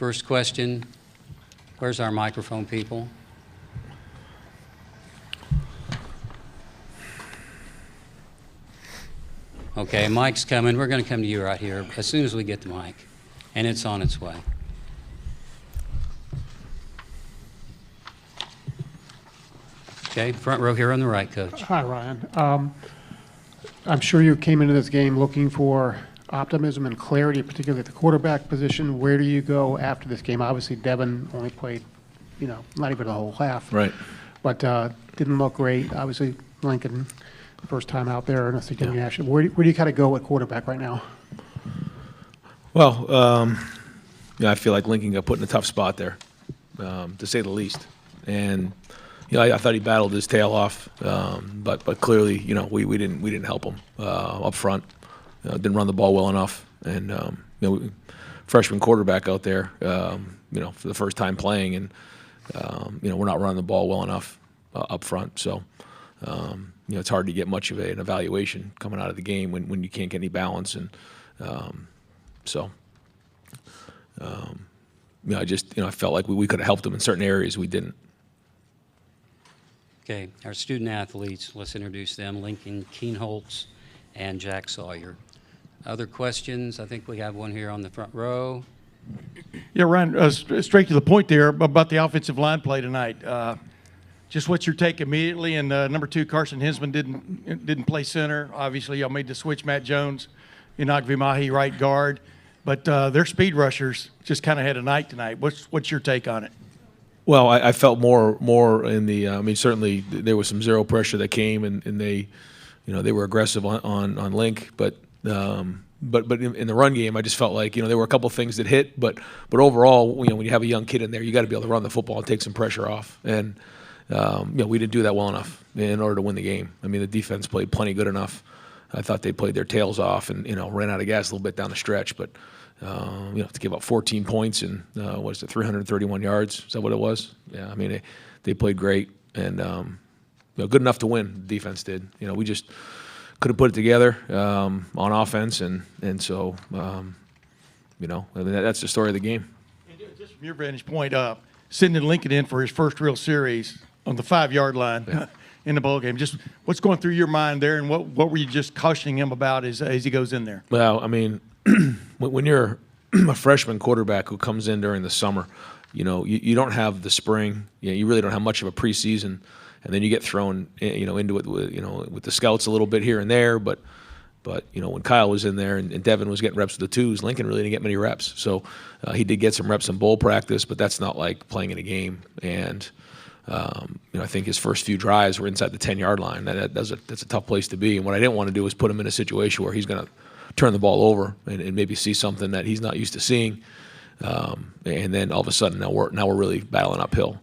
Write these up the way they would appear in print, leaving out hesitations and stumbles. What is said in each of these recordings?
First question, where's our microphone people? Okay, mic's coming. We're going to come to you right here as soon as we get the mic, and it's on its way. Okay, front row here on the right, Coach. Hi, Ryan. I'm sure you came into this game looking for optimism and clarity, particularly at the quarterback position. Where do you go after this game? Obviously, Devin only played, not even the whole half. Right. But didn't look great. Obviously, Lincoln, first time out there in a significant action. Where do you kind of go at quarterback right now? Well, I feel like Lincoln got put in a tough spot there, to say the least. And I thought he battled his tail off, but clearly, we didn't help him up front. Didn't run the ball well enough, and freshman quarterback out there, for the first time playing, and we're not running the ball well enough up front. So, it's hard to get much of an evaluation coming out of the game when you can't get any balance, and I felt like we could have helped them in certain areas. We didn't. Okay, our student athletes, let's introduce them, Lincoln Kienholz and Jack Sawyer. Other questions? I think we have one here on the front row. Yeah, Ryan, straight to the point there about the offensive line play tonight. Just what's your take immediately? And number 2, Carson Hinsman didn't play center. Obviously, y'all made the switch. Matt Jones, Inagvimahi, right guard. But their speed rushers just kind of had a night tonight. What's your take on it? Well, I felt more in the. Certainly there was some zero pressure that came, and they, they were aggressive on Link, but in the run game, I just felt like there were a couple things that hit, but overall, when you have a young kid in there, you got to be able to run the football and take some pressure off, and we didn't do that well enough in order to win the game. the defense played plenty good enough. I thought they played their tails off and ran out of gas a little bit down the stretch, but. To give up 14 points and 331 yards. Is that what it was? Yeah, they played great and good enough to win. The defense did. We just couldn't put it together on offense, and so that's the story of the game. And just from your vantage point, sending Lincoln in for his first real series on the 5-yard line in the bowl game. Just what's going through your mind there, and what were you just cautioning him about as he goes in there? Well, when you're a freshman quarterback who comes in during the summer, you don't have the spring. You really don't have much of a preseason, and then you get thrown, into it with the scouts a little bit here and there. But when Kyle was in there and Devin was getting reps with the 2s, Lincoln really didn't get many reps. So he did get some reps in bowl practice, but that's not like playing in a game. And I think his first few drives were inside the 10-yard line. That's a tough place to be. And what I didn't want to do was put him in a situation where he's going to turn the ball over and maybe see something that he's not used to seeing, and then all of a sudden now we're really battling uphill.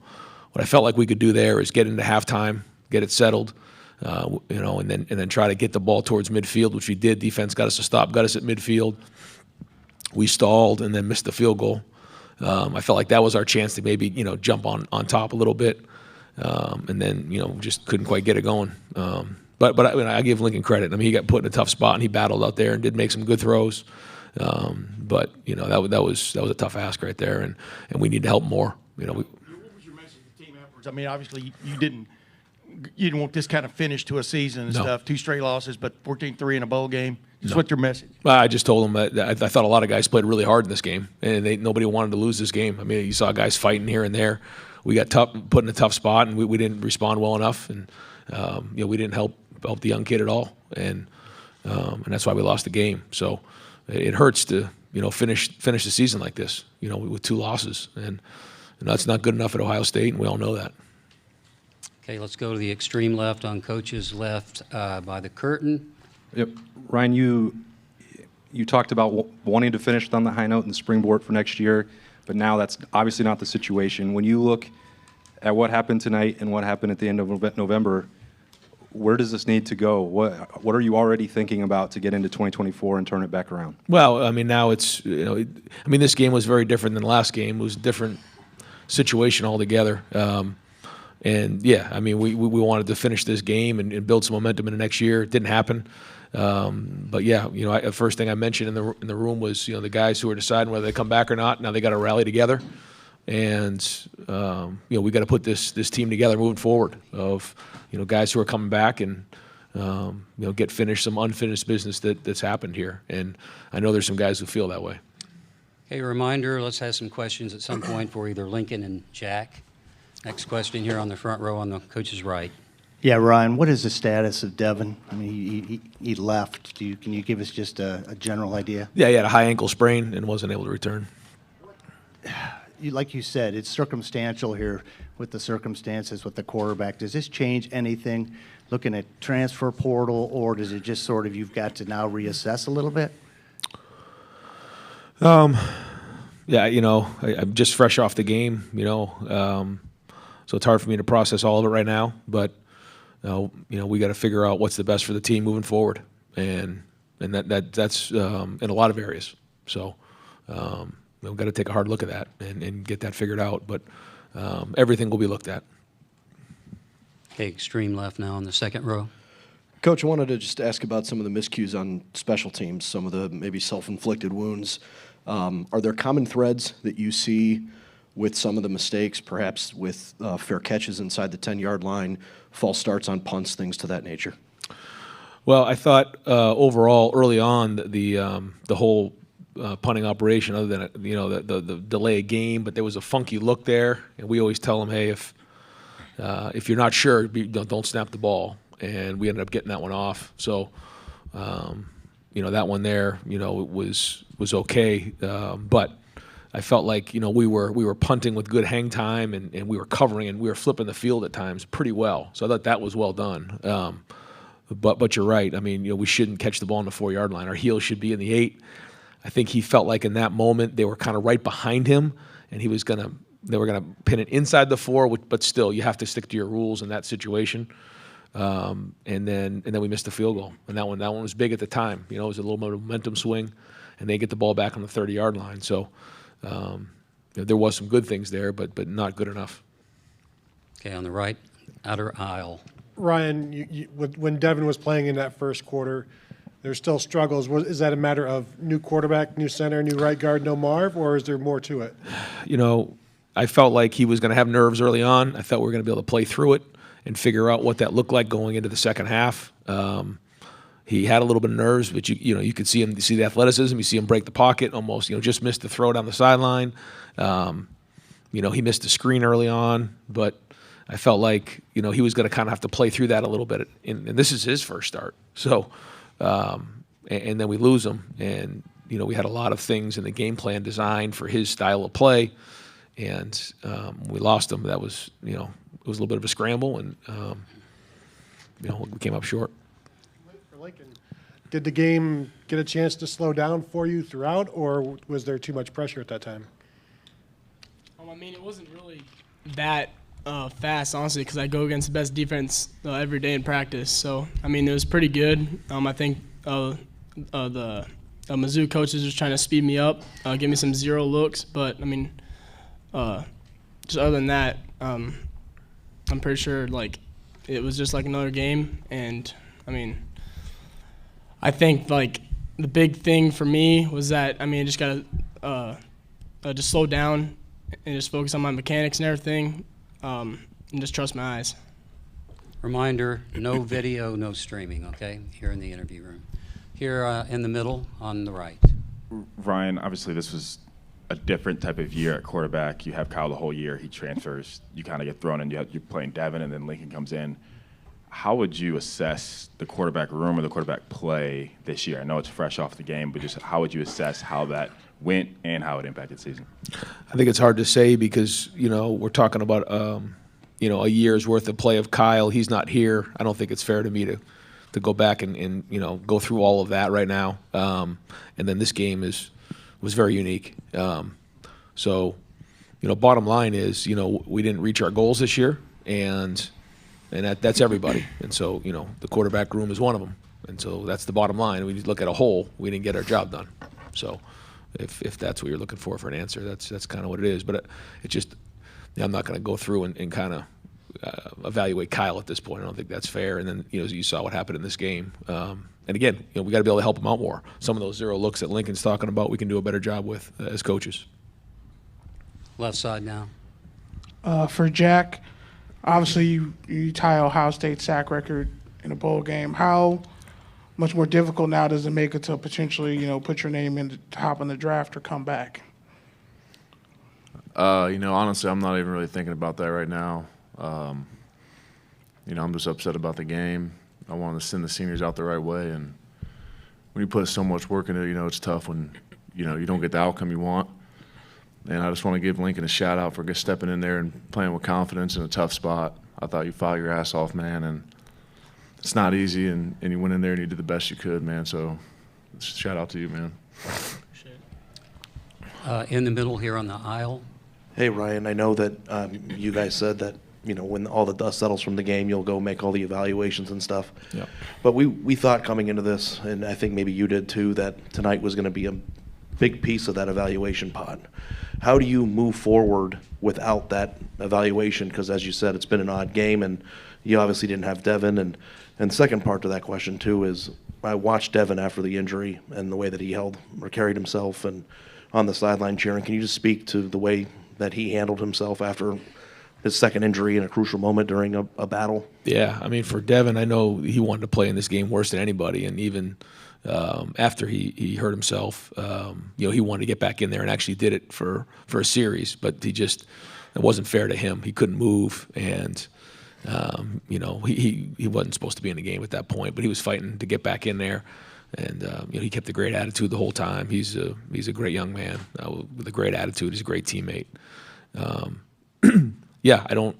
What I felt like we could do there is get into halftime, get it settled, and then try to get the ball towards midfield, which we did. Defense got us to stop, got us at midfield. We stalled and then missed the field goal. I felt like that was our chance to maybe jump on top a little bit, and then just couldn't quite get it going. But I give Lincoln credit. He got put in a tough spot and he battled out there and did make some good throws. But that was a tough ask right there, and we need to help more. What was your message to the team afterwards? Obviously you didn't want this kind of finish to a season and stuff. 2 straight losses, but 14-3 in a bowl game. What's your message? I just told them that I thought a lot of guys played really hard in this game, and nobody wanted to lose this game. You saw guys fighting here and there. We got put in a tough spot, and we didn't respond well enough, and we didn't help the young kid at all, and that's why we lost the game. So it hurts to finish the season like this, with 2 losses, and that's not good enough at Ohio State, and we all know that. Okay, let's go to the extreme left on Coach's left by the curtain. Yep, Ryan, you talked about wanting to finish on the high note and the springboard for next year, but now that's obviously not the situation. When you look at what happened tonight and what happened at the end of November, where does this need to go? What are you already thinking about to get into 2024 and turn it back around? Well, now it's this game was very different than the last game. It was a different situation altogether. And yeah, we wanted to finish this game and build some momentum in the next year. It didn't happen. But yeah, the first thing I mentioned in the room was the guys who are deciding whether they come back or not. Now they got to rally together, and we got to put this team together moving forward. Of guys who are coming back and get finished some unfinished business that's happened here. And I know there's some guys who feel that way. Okay, a reminder, let's have some questions at some point for either Lincoln and Jack. Next question here on the front row on the coach's right. Yeah, Ryan, what is the status of Devin? I mean, he left. Can you give us just a general idea? Yeah, he had a high ankle sprain and wasn't able to return. Like you said, it's circumstantial here with the circumstances with the quarterback. Does this change anything looking at transfer portal, or does it just sort of you've got to now reassess a little bit? Yeah, I'm just fresh off the game, so it's hard for me to process all of it right now. But we got to figure out what's the best for the team moving forward, and that's in a lot of areas. So we've got to take a hard look at that and get that figured out. But everything will be looked at. Okay, extreme left now on the second row. Coach, I wanted to just ask about some of the miscues on special teams, some of the maybe self-inflicted wounds. Are there common threads that you see with some of the mistakes, perhaps with fair catches inside the 10-yard line, false starts on punts, things to that nature? Well, I thought overall early on the whole punting operation, other than the delay of game, but there was a funky look there, and we always tell them, hey, if you're not sure, don't snap the ball, and we ended up getting that one off. So, that one there, was okay, but I felt like we were punting with good hang time, and we were covering, and we were flipping the field at times pretty well. So I thought that was well done. But you're right. I mean, we shouldn't catch the ball on the 4-yard line. Our heels should be in the 8. I think he felt like in that moment they were kind of right behind him, and they were gonna pin it inside the 4. But still, you have to stick to your rules in that situation. And then we missed the field goal, and that one was big at the time. It was a little momentum swing, and they get the ball back on the 30-yard line. So there was some good things there, but not good enough. Okay, on the right, outer aisle. Ryan, when Devin was playing in that first quarter, there's still struggles. Is that a matter of new quarterback, new center, new right guard, no Marv, or is there more to it? I felt like he was going to have nerves early on. I thought we were going to be able to play through it and figure out what that looked like going into the second half. He had a little bit of nerves, but you could see the athleticism. You see him break the pocket almost. Just missed the throw down the sideline. He missed the screen early on, but I felt like he was going to kind of have to play through that a little bit. And this is his first start, so and then we lose him. And we had a lot of things in the game plan designed for his style of play, and we lost him. That was it was a little bit of a scramble, and we came up short. For Lincoln, did the game get a chance to slow down for you throughout, or was there too much pressure at that time? I mean, it wasn't really that fast, honestly, because I go against the best defense every day in practice. So, I mean, it was pretty good. I think the Mizzou coaches was trying to speed me up, give me some zero looks. But, I mean, just other than that, I'm pretty sure, it was just like another game. And, I mean, I think, the big thing for me was that, I just got to just slow down and just focus on my mechanics and everything. And just trust my eyes. Reminder, no video, no streaming, okay, here in the interview room. Here in the middle on the right. Ryan, obviously this was a different type of year at quarterback. You have Kyle the whole year. He transfers. You kind of get thrown in. You're playing Devin, and then Lincoln comes in. How would you assess the quarterback room or the quarterback play this year? I know it's fresh off the game, but just how would you assess how that went and how it impacted the season? I think it's hard to say because, we're talking about, a year's worth of play of Kyle. He's not here. I don't think it's fair to me to go back and go through all of that right now. And then this game was very unique. So, bottom line is, we didn't reach our goals this year, and that's everybody. And so, the quarterback room is one of them. And so that's the bottom line. We look at a whole. We didn't get our job done. So if that's what you're looking for an answer, that's kind of what it is. But I'm not going to go through and kind of evaluate Kyle at this point. I don't think that's fair. And then, you saw what happened in this game. And again, we got to be able to help him out more. Some of those zero looks that Lincoln's talking about, we can do a better job with as coaches. Left side now. For Jack, obviously you tie Ohio State's sack record in a bowl game. How much more difficult now does it make it to potentially, put your name in the top in the draft or come back? Honestly, I'm not even really thinking about that right now. I'm just upset about the game. I wanted to send the seniors out the right way, and when you put so much work into it, it's tough when, you don't get the outcome you want. And I just want to give Lincoln a shout out for stepping in there and playing with confidence in a tough spot. I thought you fought your ass off, man, and it's not easy, and you went in there and you did the best you could, man. So shout out to you, man. In the middle here on the aisle. Hey, Ryan, I know that you guys said that, when all the dust settles from the game, you'll go make all the evaluations and stuff. Yeah. But we thought coming into this, and I think maybe you did too, that tonight was going to be a big piece of that evaluation pot. How do you move forward without that evaluation? Because as you said, it's been an odd game, and you obviously didn't have Devin. And the second part to that question too is I watched Devin after the injury and the way that he held or carried himself and on the sideline cheering. Can you just speak to the way that he handled himself after his second injury in a crucial moment during a battle? Yeah, I mean, for Devin, I know he wanted to play in this game worse than anybody, and even after he hurt himself, he wanted to get back in there and actually did it for a series, but it wasn't fair to him. He couldn't move, and he wasn't supposed to be in the game at that point, but he was fighting to get back in there, and he kept a great attitude the whole time. He's a great young man with a great attitude. He's a great teammate. Yeah, I don't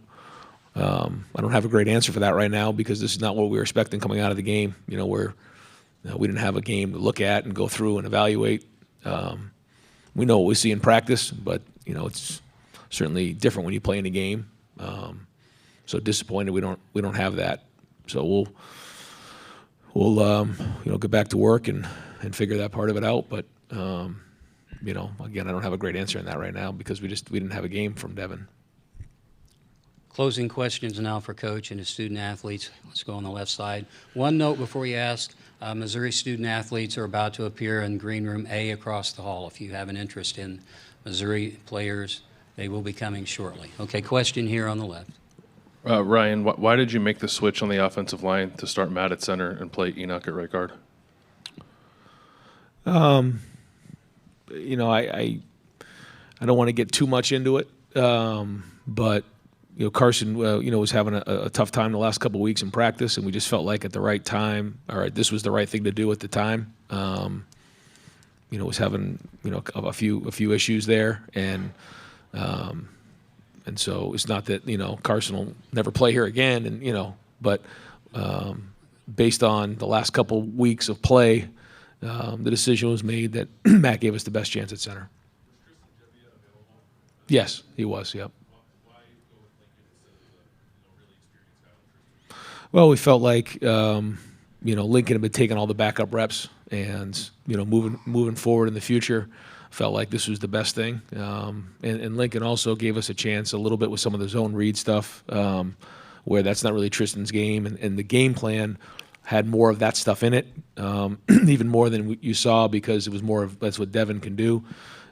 have a great answer for that right now because this is not what we were expecting coming out of the game. We didn't have a game to look at and go through and evaluate. We know what we see in practice, but it's certainly different when you play in a game. So disappointed we don't have that. So we'll get back to work and figure that part of it out. But again, I don't have a great answer on that right now because we didn't have a game from Devin. Closing questions now for Coach and his student athletes. Let's go on the left side. One note before you ask, Missouri student athletes are about to appear in Green Room A across the hall. If you have an interest in Missouri players, they will be coming shortly. Okay, question here on the left. Ryan, why did you make the switch on the offensive line to start Matt at center and play Enoch at right guard? I don't want to get too much into it, but Carson, was having a tough time the last couple of weeks in practice, and we just felt like at the right time, all right, this was the right thing to do at the time. Was having a few issues there, and so it's not that Carson will never play here again, but based on the last couple weeks of play, the decision was made that Matt gave us the best chance at center. Yes, he was. Yep. Well, we felt like Lincoln had been taking all the backup reps, and moving forward in the future, felt like this was the best thing. And Lincoln also gave us a chance a little bit with some of the zone read stuff, where that's not really Tristan's game, and the game plan had more of that stuff in it, even more than you saw because it was more of that's what Devin can do,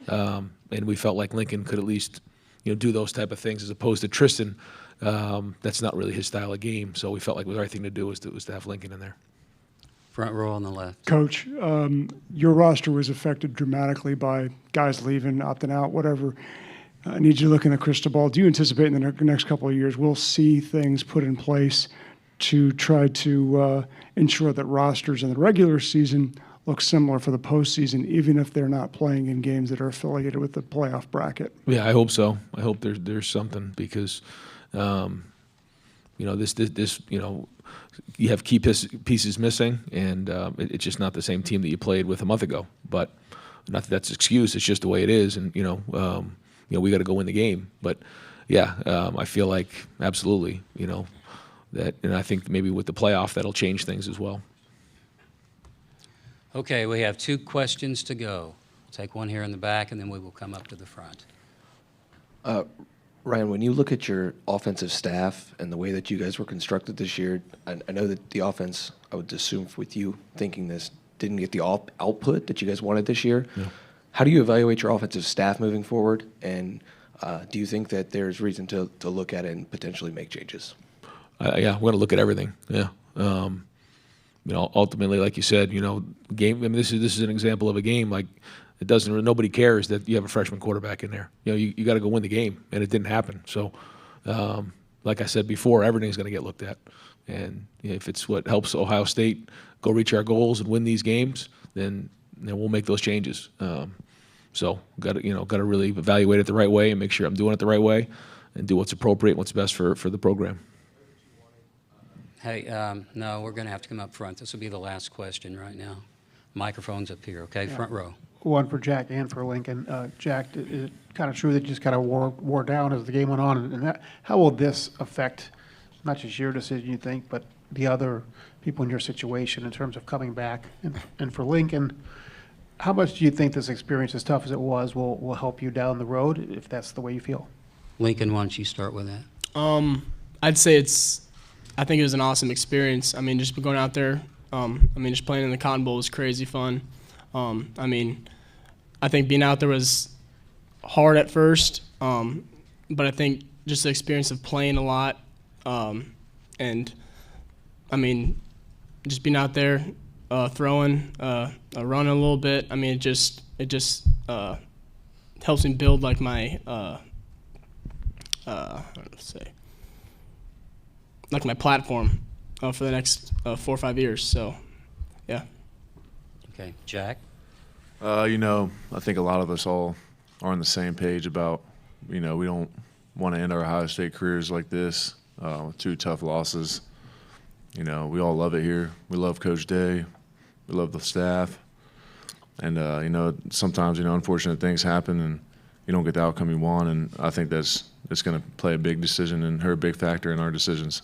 and we felt like Lincoln could at least do those type of things as opposed to Tristan. That's not really his style of game, so we felt like the right thing to do was to have Lincoln in there. Front row on the left. Coach, your roster was affected dramatically by guys leaving, opting out, whatever. I need you to look in the crystal ball. Do you anticipate in the next couple of years we'll see things put in place to try to ensure that rosters in the regular season look similar for the postseason, even if they're not playing in games that are affiliated with the playoff bracket? Yeah, I hope so. I hope there's something because this you have key pieces missing, and it's just not the same team that you played with a month ago. But not that that's an excuse; it's just the way it is, and we got to go win the game. But yeah, I feel like absolutely, that, and I think maybe with the playoff that'll change things as well. Okay, we have 2 questions to go. We'll take one here in the back, and then we will come up to the front. Ryan, when you look at your offensive staff and the way that you guys were constructed this year, I know that the offense, I would assume with you thinking this, didn't get the output that you guys wanted this year. Yeah. How do you evaluate your offensive staff moving forward? And do you think that there's reason to look at it and potentially make changes? Yeah, we're going to look at everything. Yeah. Ultimately, like you said, game. I mean, this is an example of a game. Like, nobody cares that you have a freshman quarterback in there. You got to go win the game, and it didn't happen. So, like I said before, everything's going to get looked at, and if it's what helps Ohio State go reach our goals and win these games, then we'll make those changes. So, got to really evaluate it the right way and make sure I'm doing it the right way, and do what's appropriate, what's best for the program. Hey, no, we're going to have to come up front. This will be the last question right now. Microphone's up here, okay? Front row. One for Jack and for Lincoln. Jack, is it kind of true that you just kind of wore down as the game went on? And how will this affect not just your decision, you think, but the other people in your situation in terms of coming back? And for Lincoln, how much do you think this experience, as tough as it was, will help you down the road, if that's the way you feel? Lincoln, why don't you start with that? I'd say I think it was an awesome experience. I mean, just going out there, just playing in the Cotton Bowl was crazy fun. I think being out there was hard at first, but I think just the experience of playing a lot, and just being out there, throwing, running a little bit. I mean, it just helps me build like my like my platform for the next 4 or 5 years. So, yeah. Okay, Jack. I think a lot of us all are on the same page about, we don't want to end our Ohio State careers like this with 2 tough losses. We all love it here. We love Coach Day. We love the staff. And, sometimes, unfortunate things happen and you don't get the outcome you want. And I think it's going to play a big decision and a big factor in our decisions.